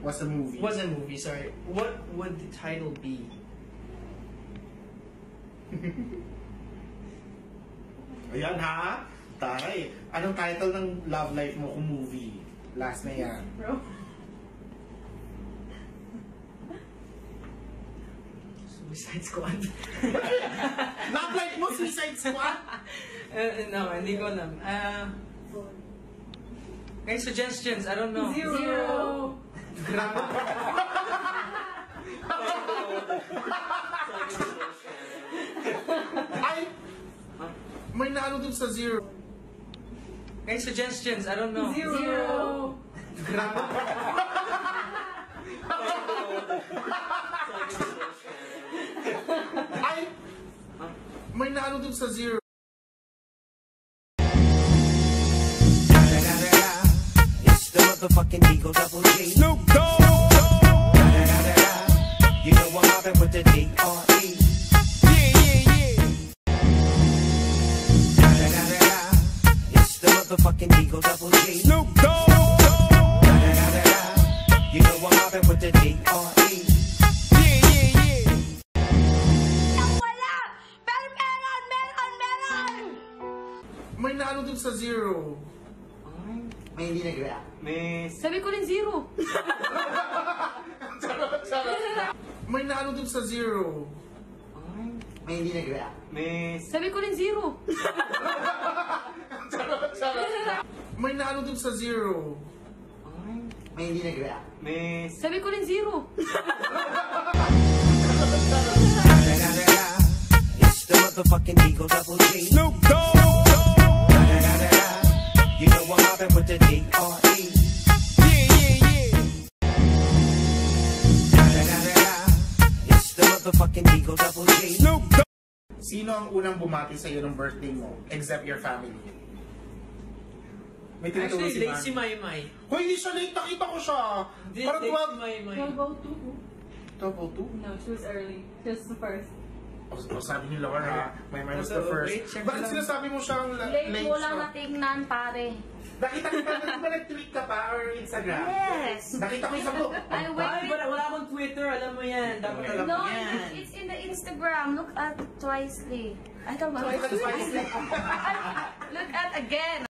Was a movie. Was a movie, sorry. What would the title be? Ayan ha? Tay, anong title ng love life mo kung movie? Last na yan. Bro. Suicide Squad. Love life mo, Suicide Squad? No, hindi ko alam. Guys, suggestions, I don't know. Zero. Ay! May naano dun sa zero. Guys, suggestions, I don't know. Zero. Ay! May naano dun sa zero. It's the motherfucking Eagle Double G. Snoop Dogg. You know I'm mobbing with the D.R.E. It's the motherfucking Eagle Double G. Snoop Dogg. You know I'm mobbing with the D.R.E. Wala! Pero meron! May naano dun sa zero. May hindi nag-react. Sabi ko rin zero. May naano dun sa zero. May hindi nag-react. Sabi ko rin zero. May naano dun sa zero. May hindi nag-react. Sabi ko rin zero. It's the motherfucking Eagle Double G. Snoop Dogg. You know I'm mobbing with the D.R.E. It's the motherfucking Eagle Double G. Snoop Dogg. Sino ang unang bumati sa iyo ng birthday mo? Except your family. May tinuturo Actually, si late si Man. Maymay. Hoy, hindi siya late. Nakita ko siya. Parang Late si 12. Maymay. 12:02. No, she was early. She was the first. O sabi ni Laura ha, may was the first. Wait, check Bakit lang. sinasabi mo siyang Late mo lang siya? natingnan, pare. Nakita ko ba, di ba nag-tweet ka pa or Instagram? Yes. Nakita ko yung sabi. Ay, Ay, wala akong Twitter, alam mo yan. Dapat alam No, mo yan. it's in the Instagram. Look at Twicely. I don't know. Twice. Look at again.